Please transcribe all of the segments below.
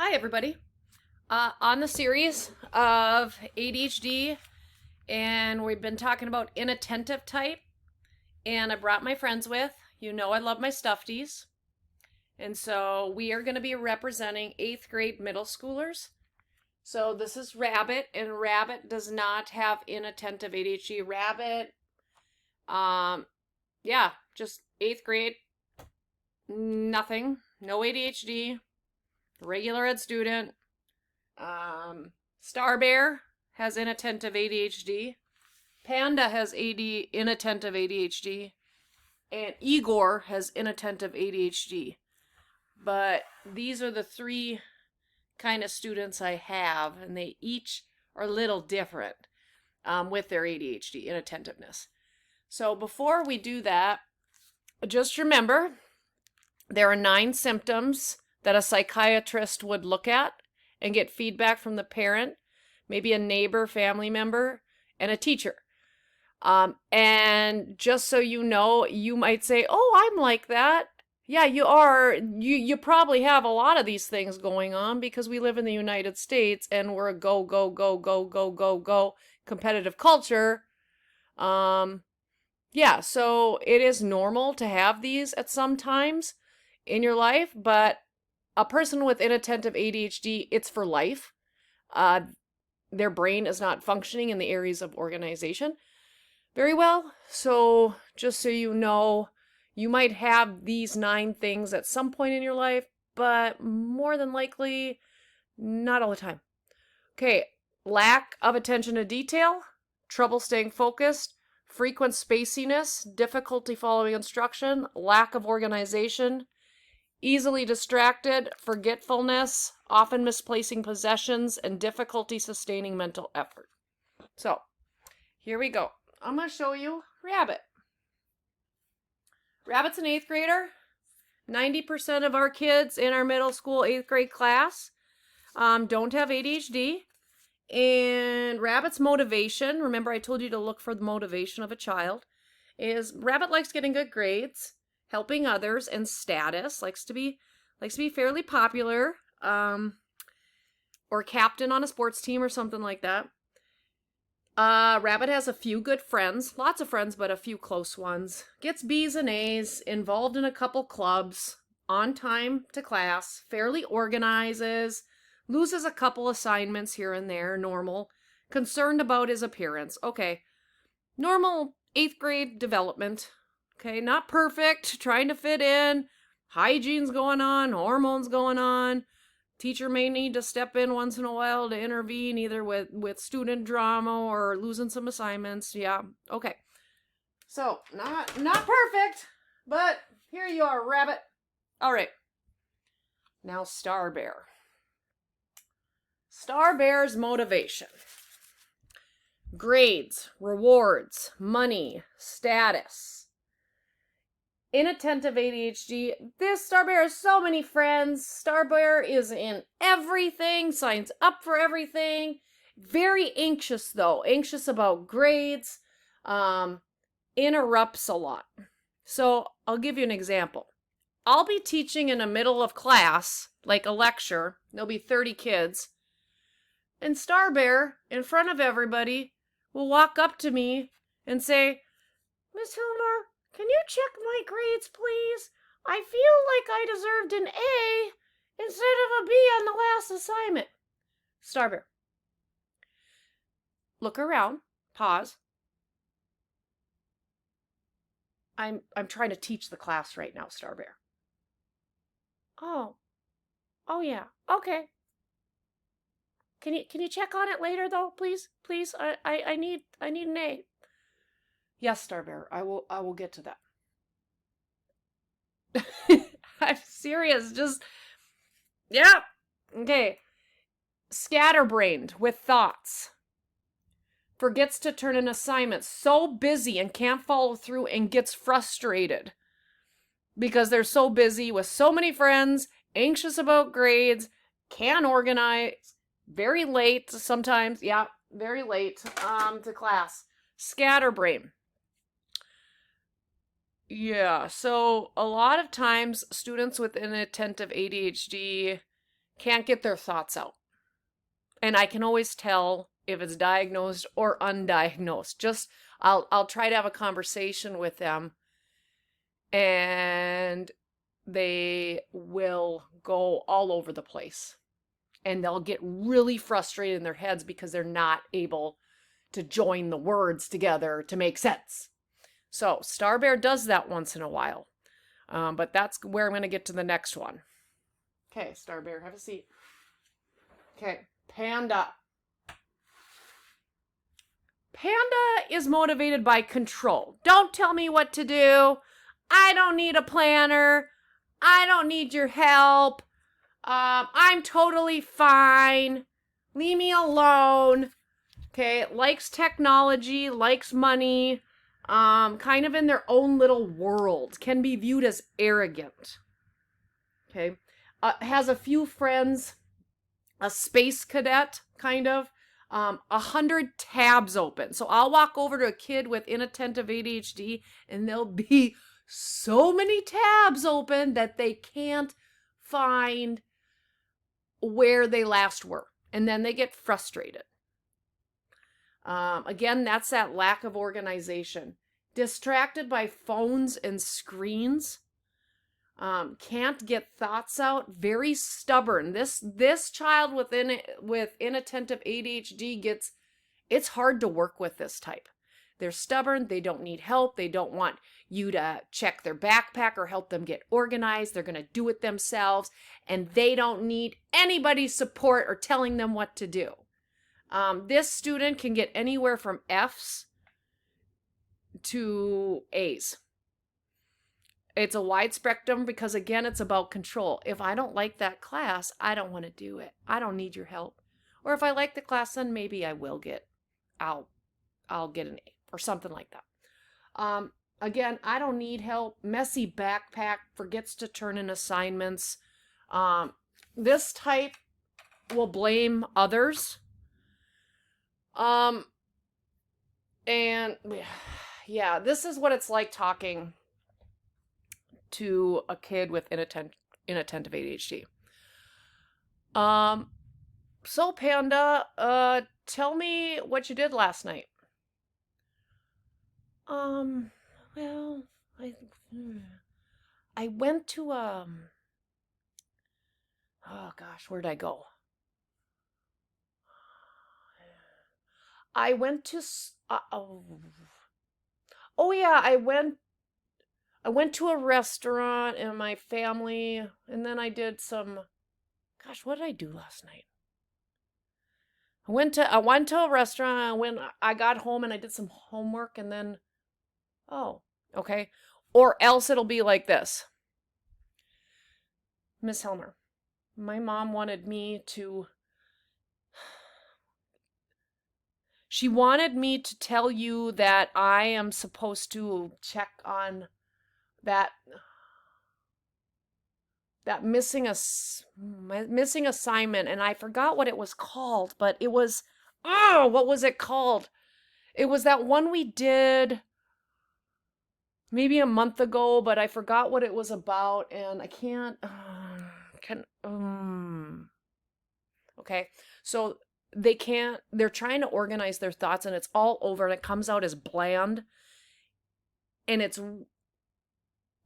Hi, everybody. On the series of ADHD, and we've been talking about inattentive type, and I brought my friends with. You know I love my Stufties. And so we are going to be representing 8th grade middle schoolers. So this is Rabbit, and Rabbit does not have inattentive ADHD. Rabbit, just 8th grade, nothing, no ADHD, regular ed student. Star Bear has inattentive ADHD. Panda has inattentive ADHD. And Igor has inattentive ADHD. But these are the three kind of students I have, and they each are a little different with their ADHD, inattentiveness. So before we do that, just remember there are 9 symptoms that a psychiatrist would look at and get feedback from the parent, maybe a neighbor, family member, and a teacher. And just so you know, you might say, oh, I'm like that. Yeah, you are. You probably have a lot of these things going on because we live in the United States and we're a go, go, go, go, go, go, go competitive culture. So it is normal to have these at some times in your life, but a person with inattentive ADHD, it's for life. Their brain is not functioning in the areas of organization very well. So just so you know, you might have these 9 things at some point in your life, but more than likely, not all the time. Okay, lack of attention to detail, trouble staying focused, frequent spaciness, difficulty following instruction, lack of organization, easily distracted, forgetfulness, often misplacing possessions, and difficulty sustaining mental effort. So, here we go. I'm going to show you Rabbit. Rabbit's an 8th grader. 90% of our kids in our middle school 8th grade class don't have ADHD. And Rabbit's motivation, remember I told you to look for the motivation of a child, is Rabbit likes getting good grades, helping others, and status. Likes to be fairly popular, or captain on a sports team or something like that. Rabbit has a few good friends, lots of friends, but a few close ones. Gets B's and A's, involved in a couple clubs, on time to class, fairly organizes, loses a couple assignments here and there, normal. Concerned about his appearance. Okay, normal 8th grade development. Okay, not perfect, trying to fit in. Hygiene's going on, hormones going on. Teacher may need to step in once in a while to intervene, either with student drama or losing some assignments. Yeah, okay. So, not perfect, but here you are, Rabbit. All right. Now, Star Bear. Star Bear's motivation. Grades, rewards, money, status. Inattentive ADHD. This Star Bear has so many friends. Star Bear is in everything, signs up for everything. Very anxious though. Anxious about grades. Interrupts a lot. So I'll give you an example. I'll be teaching in the middle of class, like a lecture. There'll be 30 kids. And Star Bear, in front of everybody, will walk up to me and say, Miss Hilmer, can you check my grades, please? I feel like I deserved an A instead of a B on the last assignment. Star Bear. Look around. Pause. I'm trying to teach the class right now, Star Bear. Oh yeah. Okay. Can you check on it later though, please? Please. I need an A. Yes, Star Bear. I will get to that. I'm serious. Yeah. Okay. Scatterbrained with thoughts. Forgets to turn in assignments. So busy and can't follow through and gets frustrated because they're so busy with so many friends, anxious about grades, can't organize, very late sometimes. Yeah, very late to class. Scatterbrain. Yeah, so a lot of times students with inattentive ADHD can't get their thoughts out. And I can always tell if it's diagnosed or undiagnosed. Just I'll try to have a conversation with them, and they will go all over the place. And they'll get really frustrated in their heads because they're not able to join the words together to make sense. So Star Bear does that once in a while. But that's where I'm going to get to the next one. Okay, Star Bear, have a seat. Okay, Panda. Panda is motivated by control. Don't tell me what to do. I don't need a planner. I don't need your help. I'm totally fine. Leave me alone. Okay, likes technology, likes money, kind of in their own little world, can be viewed as arrogant. Okay, has a few friends, a space cadet, kind of, 100 tabs open. So I'll walk over to a kid with inattentive ADHD and there'll be so many tabs open that they can't find where they last were. And then they get frustrated. Again, that's that lack of organization. Distracted by phones and screens. Can't get thoughts out. Very stubborn. This child with inattentive ADHD it's hard to work with this type. They're stubborn. They don't need help. They don't want you to check their backpack or help them get organized. They're going to do it themselves. And they don't need anybody's support or telling them what to do. This student can get anywhere from F's to A's. It's a wide spectrum because, again, it's about control. If I don't like that class, I don't want to do it. I don't need your help. Or if I like the class, then maybe I'll get an A or something like that. Again, I don't need help. Messy backpack, forgets to turn in assignments. This type will blame others. And yeah, this is what it's like talking to a kid with inattentive ADHD. So Panda, tell me what you did last night. Well, I went to, oh gosh, where'd I go? I went to, oh yeah, I went to a restaurant and my family, and then I did some, gosh, what did I do last night? I went to a restaurant, I got home and I did some homework and then, oh, okay. Or else it'll be like this. Miss Helmer, my mom wanted me to, she wanted me to tell you that I am supposed to check on that missing assignment, and I forgot what it was called, but it was, what was it called? It was that one we did maybe a month ago, but I forgot what it was about, and I can't, okay, so they're trying to organize their thoughts, and it's all over, and it comes out as bland, and it's,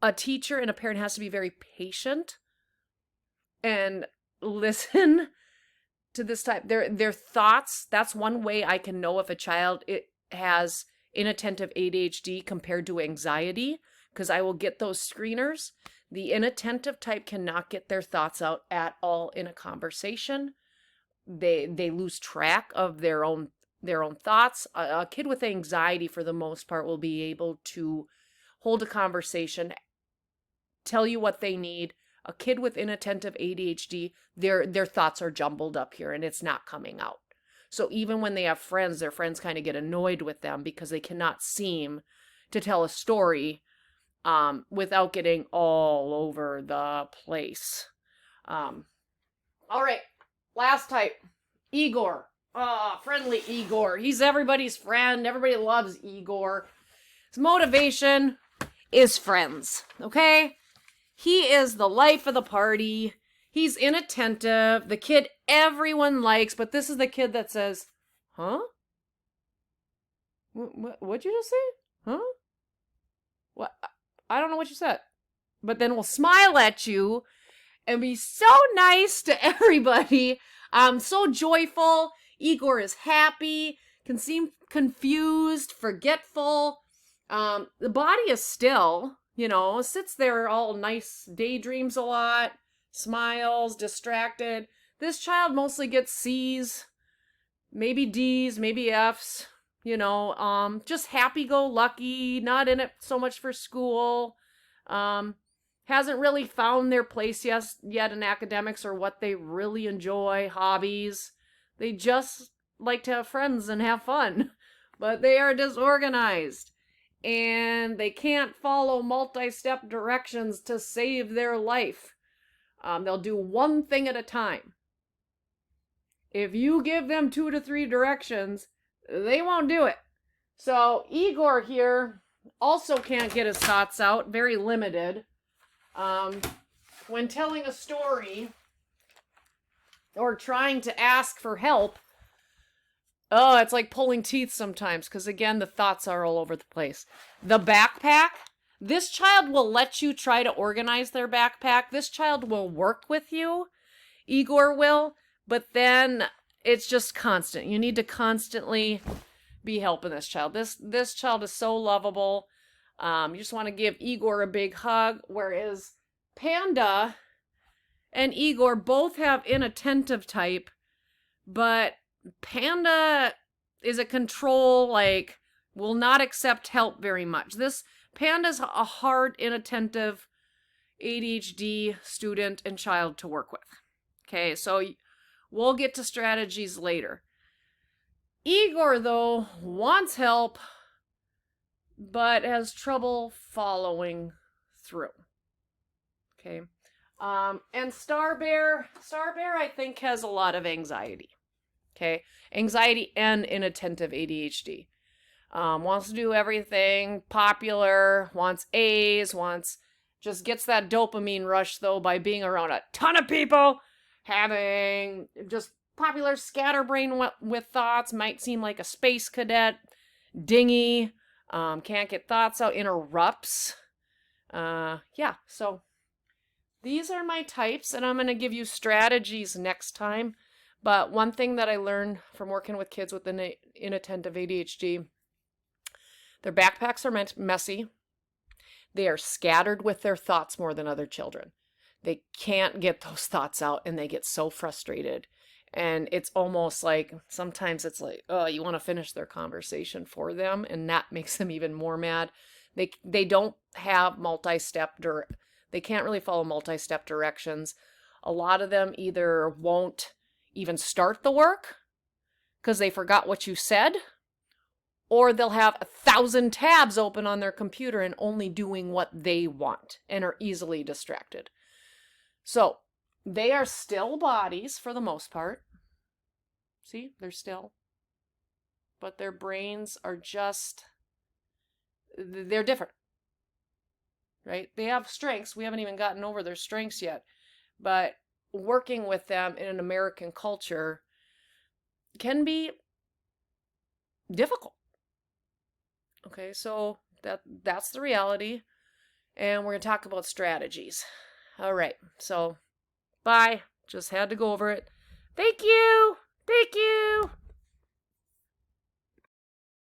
a teacher and a parent has to be very patient and listen to this type. Their thoughts, that's one way I can know if a child has inattentive ADHD compared to anxiety, because I will get those screeners. The inattentive type cannot get their thoughts out at all in a conversation. They lose track of their own thoughts. A kid with anxiety, for the most part, will be able to hold a conversation, tell you what they need. A kid with inattentive ADHD, their thoughts are jumbled up here and it's not coming out. So even when they have friends, their friends kind of get annoyed with them because they cannot seem to tell a story without getting all over the place. All right, last type, Igor. Friendly Igor. He's everybody's friend. Everybody loves Igor. His motivation is friends, okay? He is the life of the party. He's inattentive. The kid everyone likes, but this is the kid that says, huh? What'd you just say? Huh? What? I don't know what you said. But then we'll smile at you and be so nice to everybody. So joyful. Igor is happy, can seem confused, forgetful. The body is still, sits there all nice, daydreams a lot, smiles, distracted. This child mostly gets C's, maybe D's, maybe F's, just happy-go-lucky, not in it so much for school. Hasn't really found their place yet in academics or what they really enjoy, hobbies. They just like to have friends and have fun, but they are disorganized and they can't follow multi-step directions to save their life. They'll do one thing at a time. If you give them 2 to 3 directions, they won't do it. So Igor here also can't get his thoughts out, very limited. When telling a story or trying to ask for help, it's like pulling teeth sometimes because, again, the thoughts are all over the place. The backpack, this child will let you try to organize their backpack. This child will work with you. Igor will, but then it's just constant. You need to constantly be helping this child. This child is so lovable. You just want to give Igor a big hug, whereas Panda and Igor both have inattentive type, but Panda is a control, will not accept help very much. This Panda's a hard, inattentive ADHD student and child to work with. Okay, so we'll get to strategies later. Igor, though, wants help, but has trouble following through. Okay. And Star Bear, I think, has a lot of anxiety. Okay. Anxiety and inattentive ADHD. Wants to do everything, popular, wants A's, just gets that dopamine rush, though, by being around a ton of people, having just popular scatterbrain with thoughts, might seem like a space cadet, dingy, can't get thoughts out, interrupts. So these are my types, and I'm going to give you strategies next time. But one thing that I learned from working with kids with inattentive ADHD, their backpacks are messy. They are scattered with their thoughts more than other children. They can't get those thoughts out, and they get so frustrated. And it's almost like, sometimes it's like, you want to finish their conversation for them, and that makes them even more mad. They don't have they can't really follow multi-step directions. A lot of them either won't even start the work because they forgot what you said, or they'll have 1,000 tabs open on their computer and only doing what they want and are easily distracted. So they are still bodies for the most part. See, they're still. But their brains are they're different. Right? They have strengths. We haven't even gotten over their strengths yet. But working with them in an American culture can be difficult. Okay, so that's the reality. And we're going to talk about strategies. All right, so bye. Just had to go over it. Thank you. Thank you.